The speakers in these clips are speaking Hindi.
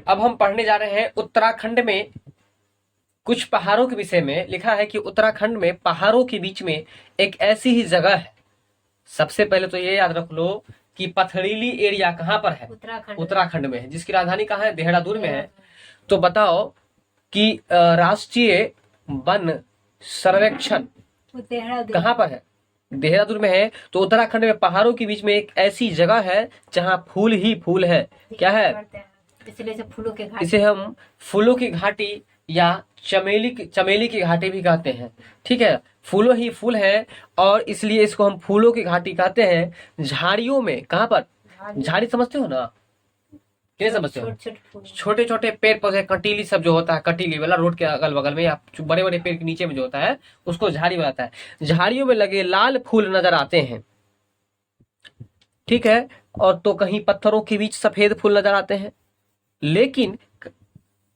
अब हम पढ़ने जा रहे हैं उत्तराखंड में कुछ पहाड़ों के विषय में। लिखा है कि उत्तराखंड में पहाड़ों के बीच में एक ऐसी ही जगह है। सबसे पहले तो ये याद रख लो कि पथरीली एरिया कहाँ पर है? उत्तराखंड में है, जिसकी राजधानी कहाँ है? देहरादून में है। तो बताओ कि राष्ट्रीय वन सर्वेक्षण कहाँ पर है? देहरादून में है। तो उत्तराखंड में पहाड़ों के बीच में एक ऐसी जगह है जहाँ फूल ही फूल है। क्या है? इसलिए फूलों के घाटी, इसे हम फूलों की घाटी या चमेली की घाटी भी कहते हैं। ठीक है, फूलों ही फूल है और इसलिए इसको हम फूलों की घाटी कहते हैं। झाड़ियों में, कहाँ पर? झाड़ी समझते हो ना? क्या समझते हो? छोटे छोटे पेड़ पौधे, कटीली सब जो होता है, कटीली वाला रोड के अगल बगल में या बड़े बड़े पेड़ के नीचे में जो होता है उसको झाड़ी बनाता है। झाड़ियों में लगे लाल फूल नजर आते हैं। ठीक है, और तो कहीं पत्थरों के बीच सफेद फूल नजर आते हैं, लेकिन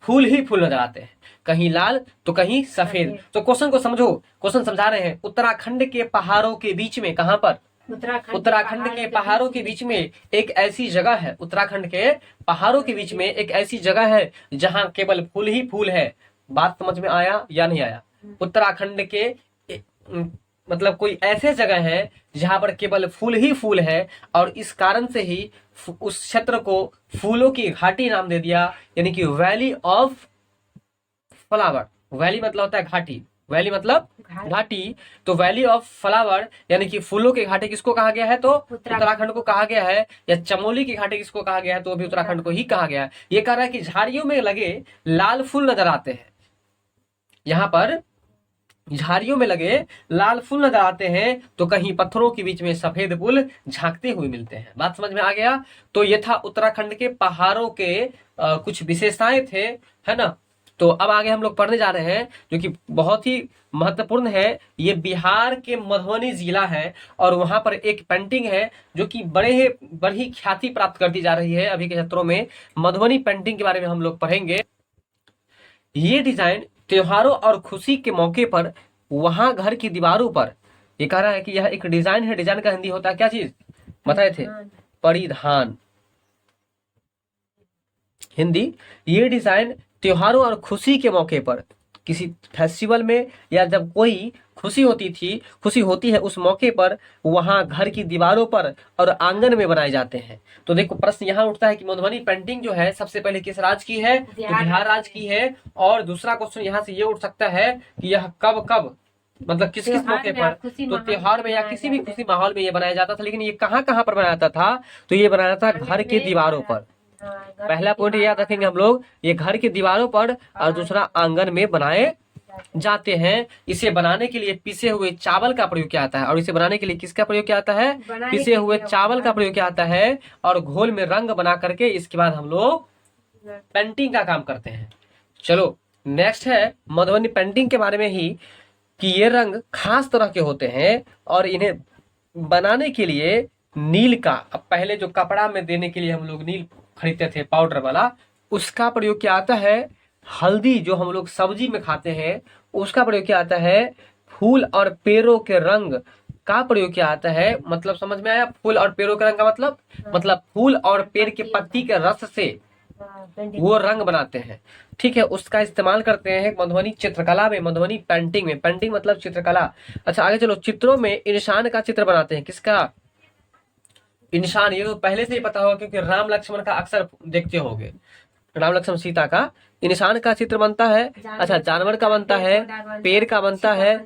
फूल ही फूल नजर आते हैं, कहीं लाल तो कहीं सफेद। तो क्वेश्चन को समझो, क्वेश्चन समझा रहे हैं। उत्तराखंड के पहाड़ों के बीच में, कहां पर? उत्तराखंड के पहाड़ों के बीच में एक ऐसी जगह है। उत्तराखंड के पहाड़ों के बीच में एक ऐसी जगह है जहां केवल फूल ही फूल है। बात समझ में आया या नहीं आया? उत्तराखंड के मतलब कोई ऐसे जगह है जहां पर केवल फूल ही फूल है और इस कारण से ही उस क्षेत्र को फूलों की घाटी नाम दे दिया, यानी कि वैली ऑफ फ्लावर। वैली मतलब होता है घाटी, वैली मतलब घाटी। तो वैली ऑफ फ्लावर यानी कि फूलों की घाटी किसको कहा गया है? तो उत्तराखंड को कहा गया है। या चमोली की घाटी किसको कहा गया है? तो भी उत्तराखंड को ही कहा गया है। ये कह रहा है कि झाड़ियों में लगे लाल फूल नजर आते हैं। यहाँ पर झाड़ियों में लगे लाल फूल नजर आते हैं तो कहीं पत्थरों के बीच में सफेद फूल झांकते हुए मिलते हैं। बात समझ में आ गया? तो ये था उत्तराखंड के पहाड़ों के कुछ विशेषताएं थे, है ना। तो अब आगे हम लोग पढ़ने जा रहे हैं जो कि बहुत ही महत्वपूर्ण है। ये बिहार के मधुबनी जिला है और वहां पर एक पेंटिंग है जो कि बड़ी ख्याति प्राप्त करती जा रही है अभी के क्षेत्रों में। मधुबनी पेंटिंग के बारे में हम लोग पढ़ेंगे। ये डिजाइन त्योहारों और खुशी के मौके पर वहां घर की दीवारों पर, ये कह रहा है कि यह एक डिजाइन है। डिजाइन का हिंदी होता है क्या चीज? बताए थे, परिधान। हिंदी, ये डिजाइन त्योहारों और खुशी के मौके पर, किसी फेस्टिवल में या जब कोई खुशी होती है उस मौके पर वहां घर की दीवारों पर और आंगन में बनाए जाते हैं। तो देखो प्रश्न यहाँ उठता है कि मधुबनी पेंटिंग जो है सबसे पहले किस राज्य की है? तो बिहार राज्य की है। और दूसरा क्वेश्चन यहाँ से ये उठ सकता है कि यह कब कब, मतलब किस किस मौके पर? तो त्योहार में या किसी भी खुशी माहौल में ये बनाया जाता था। लेकिन ये कहाँ कहाँ पर बनाया जाता था? तो ये बनाया था घर के दीवारों पर। पहला पॉइंट याद रखेंगे हम लोग, ये घर की दीवारों पर और दूसरा आंगन में बनाए जाते हैं। इसे बनाने के लिए पिसे हुए चावल का प्रयोग किया जाता है। और इसे बनाने के लिए किसका प्रयोग किया जाता है? पिसे हुए चावल का प्रयोग किया जाता है। और घोल में रंग बना करके इसके बाद हम लोग पेंटिंग का काम करते हैं। चलो नेक्स्ट है मधुबनी पेंटिंग के बारे में ही, कि ये रंग खास तरह के होते हैं और इन्हें बनाने के लिए नील का, अब पहले जो कपड़ा में देने के लिए हम लोग नील खरीदते थे पाउडर वाला, उसका प्रयोग किया जाता है। हल्दी जो हम लोग सब्जी में खाते हैं उसका प्रयोग किया जाता है। फूल और पेड़ों के रंग का प्रयोग किया जाता है। मतलब समझ में आया? फूल और पेड़ों के रंग का मतलब फूल और पेड़ के पत्ती के रस से वो रंग बनाते हैं। ठीक है, उसका इस्तेमाल करते हैं मधुबनी चित्रकला में, मधुबनी पेंटिंग में। पेंटिंग मतलब चित्रकला। अच्छा आगे चलो, चित्रों में इंसान का चित्र बनाते हैं। किसका? इंसान। ये तो पहले से ही पता होगा क्योंकि राम लक्ष्मण का अक्सर देखते होंगे, राम लक्ष्मण सीता का इंसान का चित्र बनता है। अच्छा, जानवर का बनता है, पेड़ का बनता है,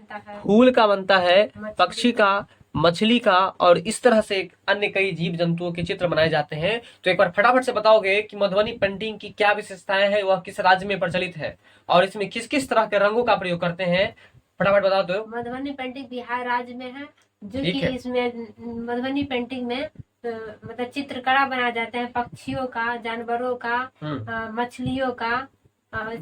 फूल का बनता है, पक्षी का, मछली का, और इस तरह से अन्य कई जीव जंतुओं के चित्र बनाए जाते हैं। तो एक बार फटाफट से बताओगे कि मधुबनी पेंटिंग की क्या विशेषताएं हैं, वह किस राज्य में प्रचलित है और इसमें किस किस तरह के रंगों का प्रयोग करते हैं? फटाफट बताओ दो। मधुबनी पेंटिंग बिहार राज्य में है, जो कि इसमें मधुबनी पेंटिंग में मतलब चित्रकला बनाया जाता है। पक्षियों का, जानवरों का, मछलियों का,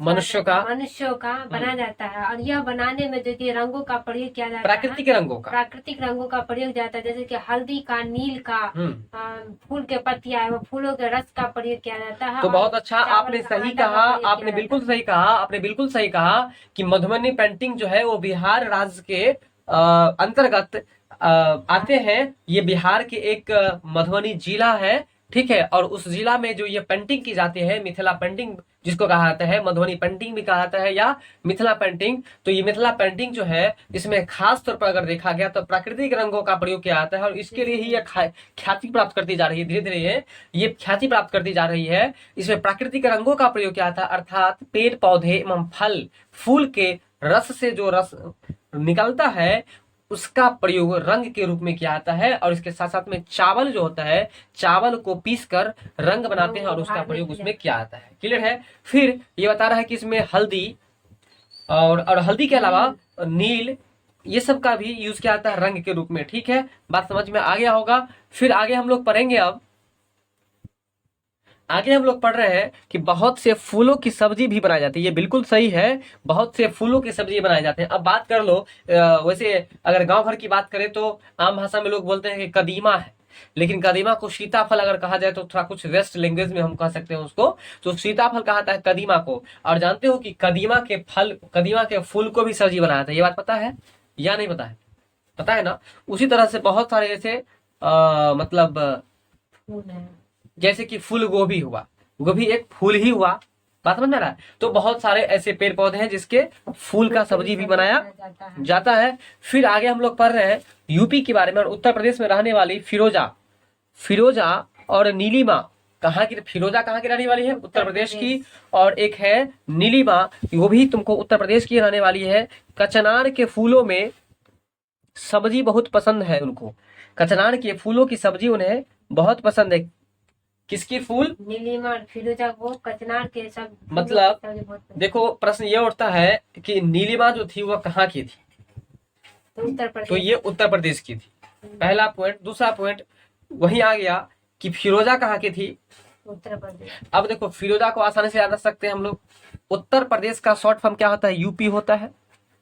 मनुष्यों का बनाया जाता है। और यह बनाने में जो कि रंगों का प्रयोग किया जाता है, प्राकृतिक रंगों का प्रयोग जाता है। जैसे कि हल्दी का, नील का, फूल के पत्तियां है वो फूलों के रस का प्रयोग किया जाता है। तो बहुत अच्छा, आपने सही कहा, आपने बिल्कुल सही कहा, आपने बिल्कुल सही कहा कि मधुबनी पेंटिंग जो है वो बिहार राज्य के अंतर्गत आते हैं। ये बिहार के एक मधुबनी जिला है ठीक है। और उस जिला में जो ये पेंटिंग की जाती है, मिथिला पेंटिंग जिसको कहा जाता है, मधुबनी पेंटिंग भी कहा जाता है या मिथिला पेंटिंग, तो ये मिथिला पेंटिंग जो है इसमें खास तौर पर अगर देखा गया तो प्राकृतिक रंगों का प्रयोग किया जाता है और इसके लिए ही ये ख्याति प्राप्त करती जा रही है। धीरे धीरे ये ख्याति प्राप्त करती जा रही है। इसमें प्राकृतिक रंगों का प्रयोग किया था, अर्थात पेड़ पौधे एवं फल फूल के रस से जो रस निकलता है उसका प्रयोग रंग के रूप में किया जाता है। और इसके साथ साथ में चावल जो होता है, चावल को पीसकर रंग बनाते हैं और उसका प्रयोग उसमें किया जाता है। क्लियर है। फिर ये बता रहा है कि इसमें हल्दी और हल्दी के अलावा नील ये सब का भी यूज किया जाता है रंग के रूप में। ठीक है, बात समझ में आ गया होगा। फिर आगे हम लोग पढ़ेंगे। अब आगे हम लोग पढ़ रहे हैं कि बहुत से फूलों की सब्जी भी बनाई जाती है। ये बिल्कुल सही है, बहुत से फूलों की सब्जी बनाए जाते हैं। अब बात कर लो, वैसे अगर गांव भर की बात करें तो आम भाषा में लोग बोलते हैं कि कदीमा है, लेकिन कदीमा को सीताफल अगर कहा जाए तो थोड़ा कुछ वेस्ट लैंग्वेज में हम कह सकते हैं उसको, तो सीताफल कहा जाता है कदीमा को। और जानते हो कि कदीमा के फूल को भी सब्जी बनाया था, ये बात पता है या नहीं पता है? पता है ना। उसी तरह से बहुत सारे ऐसे मतलब जैसे कि फूल गोभी हुआ, गोभी एक फूल ही हुआ, बात समझ में आ रहा है। तो बहुत सारे ऐसे पेड़ पौधे हैं जिसके फूल का सब्जी भी बनाया जाता है। फिर आगे हम लोग पढ़ रहे हैं यूपी के बारे में और उत्तर प्रदेश में रहने वाली फिरोजा और नीलिमा। कहाँ की? फिरोजा कहाँ की रहने वाली है? उत्तर प्रदेश की। और एक है नीलिमा, वो भी तुमको उत्तर प्रदेश की रहने वाली है। कचनार के फूलों में सब्जी बहुत पसंद है उनको, कचनार के फूलों की सब्जी उन्हें बहुत पसंद है। किसकी फूल? नीलिमा और फिरोजा को कचनार के सब मतलब देखो प्रश्न ये उठता है कि नीलिमा जो थी वो कहाँ की थी? तो उत्तर प्रदेश, तो ये उत्तर प्रदेश की थी, पहला पॉइंट। दूसरा पॉइंट वही आ गया कि फिरोजा कहाँ की थी? उत्तर प्रदेश। अब देखो फिरोजा को आसानी से याद रख सकते हैं हम लोग। उत्तर प्रदेश का शॉर्ट फॉर्म क्या होता है? यूपी होता है।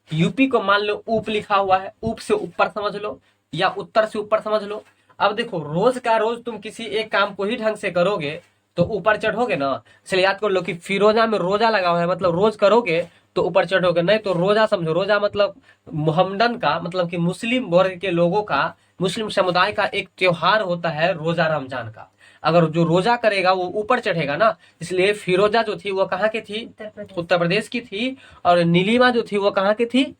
यूपी को मान लो ऊप लिखा हुआ है, ऊप से ऊपर समझ लो या उत्तर से ऊपर समझ लो। अब देखो रोज का रोज तुम किसी एक काम को ही ढंग से करोगे तो ऊपर चढ़ोगे ना। इसलिए याद कर लो कि फिरोजा में रोजा लगा हुआ है, मतलब रोज करोगे तो ऊपर चढ़ोगे, नहीं तो रोजा समझो। रोजा मतलब मोहम्मदन का, मतलब कि मुस्लिम वर्ग के लोगों का, मुस्लिम समुदाय का एक त्योहार होता है रोजा रमजान का। अगर जो रोजा करेगा वो ऊपर चढ़ेगा ना, इसलिए फिरोजा जो थी वो कहाँ की थी? उत्तर प्रदेश की थी। और नीलिमा जो थी वो कहाँ की थी?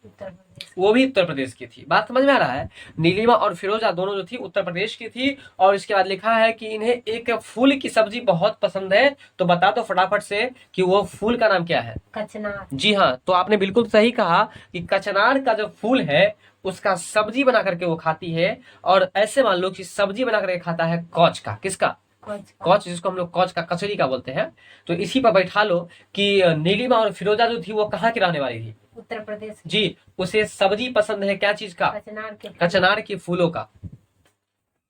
वो भी उत्तर प्रदेश की थी। बात समझ में आ रहा है। नीलिमा और फिरोजा दोनों जो थी उत्तर प्रदेश की थी। और इसके बाद लिखा है कि इन्हें एक फूल की सब्जी बहुत पसंद है। तो बता दो फटाफट से कि वो फूल का नाम क्या है? कचनार। जी हाँ, तो आपने बिल्कुल सही कहा कि कचनार का जो फूल है उसका सब्जी बना करके वो खाती है। और ऐसे मान लो कि सब्जी बना करके खाता है कौच का। किसका? कौच, जिसको हम लोग कौच का कचरी का बोलते हैं। तो इसी पर बैठा लो कि नीलिमा और फिरोजा जो थी वो कहाँ की रहने वाली थी? उत्तर प्रदेश। जी, उसे सब्जी पसंद है क्या चीज का? कचनार के फूलों का।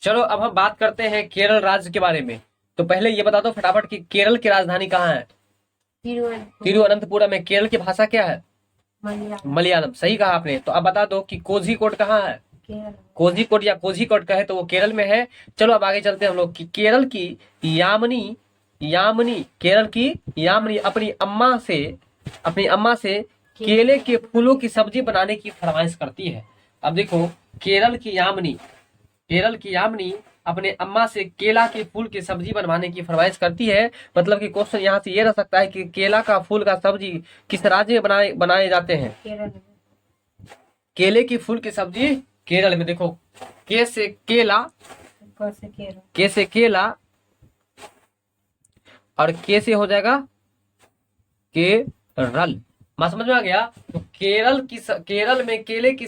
चलो अब हम बात करते हैं केरल राज्य के बारे में। तो पहले ये बता दो फटाफट कि केरल की राजधानी कहाँ है? तिरुवनंतपुरम में। केरल की भाषा क्या है? मलयालम। सही कहा आपने। तो अब बता दो कि कोझिकोड कहाँ है? कोझिकोड या कोझिकोड कहे तो वो केरल में है। चलो अब आगे चलते हैं हम लोग कि केरल की यामिनी अपनी अम्मा से केले के फूलों की सब्जी बनाने की फरमाइश करती है। अब देखो केरल की यामिनी अपने अम्मा से केला के फूल की सब्जी बनवाने की फरमाइश करती है। मतलब कि क्वेश्चन यहाँ से ये रह सकता है कि केला का फूल का सब्जी किस राज्य में बनाए जाते हैं? केले की फूल की सब्जी केरल में। देखो के से केला और के से हो जाएगा केरल। मैं समझ में आ गया। तो केरल में केले के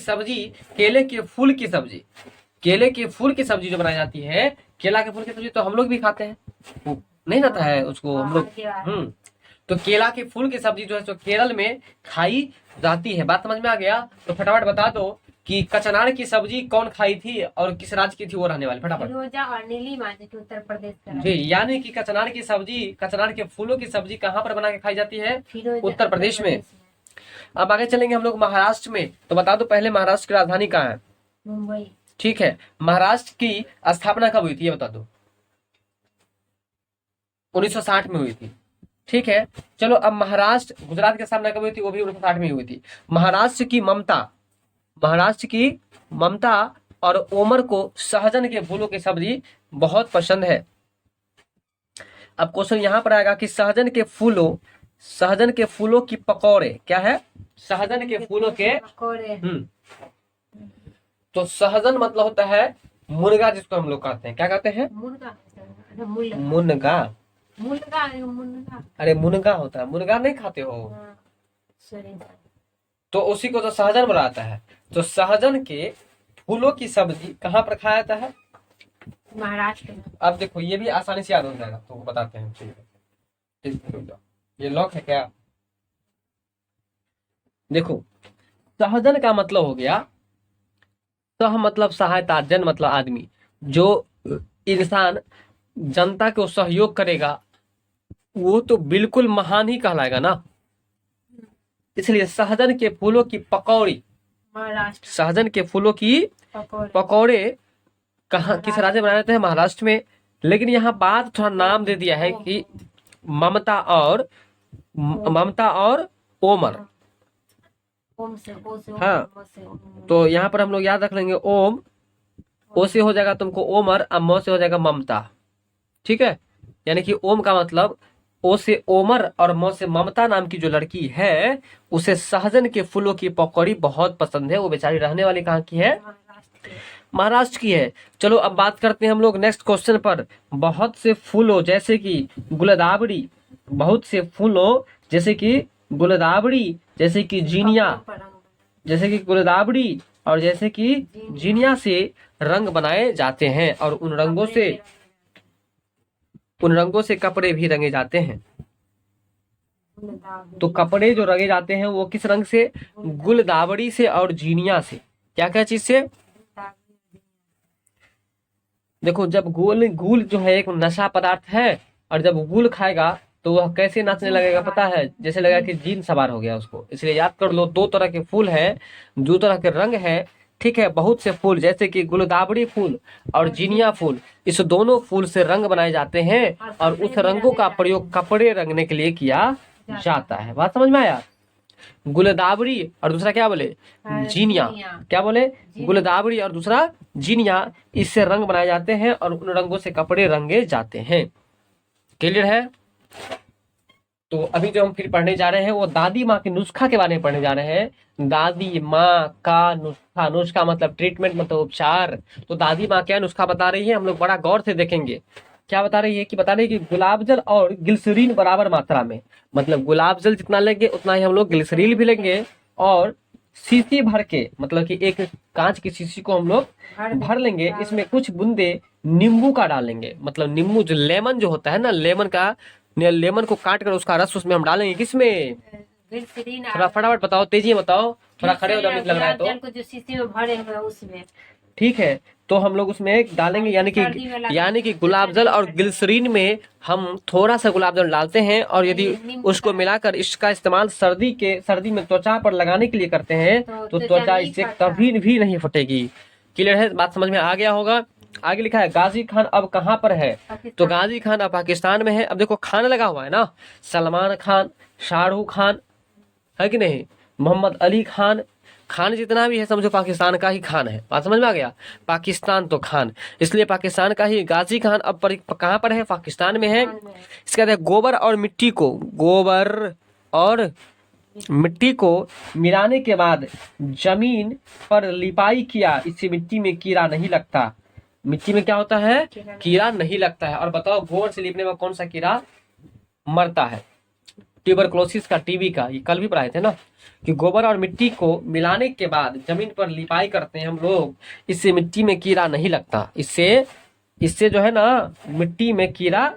फूल की सब्जी जो बनाई जाती है, केला के फूल की सब्जी तो हम लोग भी खाते हैं, नहीं जाता है उसको हम लोग। तो केला के फूल की सब्जी जो है तो केरल में खाई जाती है। बात समझ में आ गया। तो फटाफट बता दो कि कचनार की सब्जी कौन खाई थी और किस राज्य की थी वो रहने वाली? फटाफट। फिरोजा और नीलिमा जो कि उत्तर प्रदेश का। जी, यानी कि कचनार के फूलों की सब्जी कहाँ पर बना के खाई जाती है? उत्तर प्रदेश में। अब आगे चलेंगे हम लोग महाराष्ट्र में। तो बता दो पहले महाराष्ट्र की राजधानी कहाँ है? मुंबई। ठीक है। महाराष्ट्र की स्थापना कब हुई थी ये बता दो? 1960 में हुई थी। ठीक है। चलो अब गुजरात की स्थापना कब हुई थी? वो भी 1960 में हुई थी। महाराष्ट्र की ममता और ओमर को सहजन के फूलों की सब्जी बहुत पसंद है। अब क्वेश्चन यहाँ पर आएगा कि सहजन के फूलों की पकौड़े क्या है? सहजन के फूलों के पकौड़े। तो सहजन मतलब होता है मुनगा, जिसको हम लोग कहते हैं, क्या कहते हैं? मुनगा। मुनगा। मुनगा। अरे मुनगा होता है, मुनगा नहीं खाते हो? सॉरी। तो उसी को तो सहजन बनाता है। तो सहजन के फूलों की सब्जी कहाँ पर खाया जाता है? महाराष्ट्र में। अब देखो ये भी आसानी से याद हो जाएगा, तो बताते हैं। ठीक है, ये लॉक है क्या? देखो सहजन का मतलब हो गया, सह मतलब सहायता, जन मतलब आदमी, जो इंसान जनता को सहयोग करेगा वो तो बिल्कुल महान ही कहलाएगा ना। इसलिए सहजन के फूलों की पकौड़ी, महाराष्ट्र। सहजन के फूलों की पकौड़े कहाँ, किस राज्य में बनाए जाते हैं? महाराष्ट्र में। लेकिन यहाँ बात थोड़ा नाम दे दिया है कि ममता और ओमर। ओम से, ओ से, हाँ, ओम से। तो यहाँ पर हम लोग याद रख लेंगे, ओम, ओ से हो जाएगा तुमको ओमर, और म से हो जाएगा ममता। ठीक है, यानी कि ओम का मतलब ओ से ओमर और म से ममता नाम की जो लड़की है उसे सहजन के फूलों की पकौड़ी बहुत पसंद है। वो बेचारी रहने वाली कहाँ की है? महाराष्ट्र की है। चलो अब बात करते हैं हम लोग नेक्स्ट क्वेश्चन पर। बहुत से फूलों जैसे कि गुलदावड़ी, बहुत से फूलों जैसे कि गुलदावड़ी, जैसे कि जीनिया, जैसे कि गुलदावड़ी और जैसे कि जीनिया से रंग बनाए जाते हैं, और उन रंगों से कपड़े भी रंगे जाते हैं। तो कपड़े जो रंगे जाते हैं वो किस रंग से? गुलदावड़ी से और जीनिया से। क्या क्या चीज से? देखो जब गुल जो है एक नशा पदार्थ है, और जब गुल खाएगा तो वह कैसे नाचने लगेगा पता है? जैसे लगेगा कि जीन सवार हो गया उसको। इसलिए याद कर लो, दो तरह के फूल है, दो तरह के रंग है। ठीक है, बहुत से फूल जैसे कि गुलदावड़ी फूल और जीनिया फूल, इस दोनों फूल से रंग बनाए जाते हैं, और उस रंगों का प्रयोग कपड़े रंगने के लिए किया जाता है। बात समझ में आया? गुलदावड़ी और दूसरा क्या बोले? जीनिया। क्या बोले? गुलदावड़ी और दूसरा जीनिया, इससे रंग बनाए जाते हैं और उन रंगों से कपड़े रंगे जाते हैं। क्लियर है? तो अभी जो हम फिर पढ़ने जा रहे हैं वो दादी माँ के नुस्खा के बारे में पढ़ने जा रहे हैं। दादी माँ का नुस्खा, नुस्खा मतलब ट्रीटमेंट, मतलब उपचार। तो दादी माँ क्या नुस्खा बता रही है, हम लोग बड़ा गौर से देखेंगे। क्या बता रही है? कि बता रही है कि गुलाब जल और ग्लिसरीन बराबर मात्रा में, मतलब गुलाब जल जितना लेंगे उतना ही हम लोग ग्लिसरीन भी लेंगे, और शीशी भर के, मतलब कि एक कांच की शीशी को हम लोग भर लेंगे, इसमें कुछ बूंदे नींबू का डालेंगे। मतलब नींबू जो लेमन जो होता है ना, लेमन को काट कर उसका रस उसमें हम डालेंगे। किसमें? थोड़ा फटाफट बताओ, तेजी में बताओ, थोड़ा खड़े हो जाओ, लग रहा है तो। जो शीशी में भरे हुए उसमें। ठीक है, तो हम लोग उसमें डालेंगे, यानी कि गुलाब जल और ग्लिसरीन में हम थोड़ा सा गुलाब जल डालते हैं, और यदि उसको मिलाकर इसका इस्तेमाल सर्दी में त्वचा पर लगाने के लिए करते हैं तो त्वचा इससे कभी भी नहीं फटेगी। क्लियर है? बात समझ में आ गया होगा। आगे लिखा है गाजी खान अब कहाँ पर है? तो गाजी खान अब पाकिस्तान में है। अब देखो खान लगा हुआ है ना, सलमान खान, शाहरुख खान, है कि नहीं, मोहम्मद अली खान, खान जितना भी है समझो पाकिस्तान का ही खान है। बात समझ में आ गया? पाकिस्तान तो खान, इसलिए पाकिस्तान का ही गाजी खान अब कहाँ पर है? पाकिस्तान में है। इसके बाद गोबर और मिट्टी को मिलाने के बाद जमीन पर लिपाई किया, इससे मिट्टी में कीड़ा नहीं लगता। मिट्टी में क्या होता है? कीड़ा नहीं लगता है। और बताओ गोबर से लिपने में कौन सा कीड़ा मरता है? ट्यूबरक्लोसिस का, टीबी का, ये कल भी पढ़ाए थे ना, कि गोबर और मिट्टी को मिलाने के बाद जमीन पर लिपाई करते हैं हम लोग, इससे मिट्टी में कीड़ा नहीं लगता। इससे जो है ना मिट्टी में कीड़ा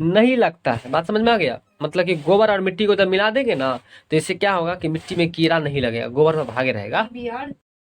नहीं लगता है। बात समझ में आ गया? मतलब कि गोबर और मिट्टी को जब मिला देंगे ना तो इससे क्या होगा कि मिट्टी में कीड़ा नहीं लगेगा, गोबर में भागे रहेगा।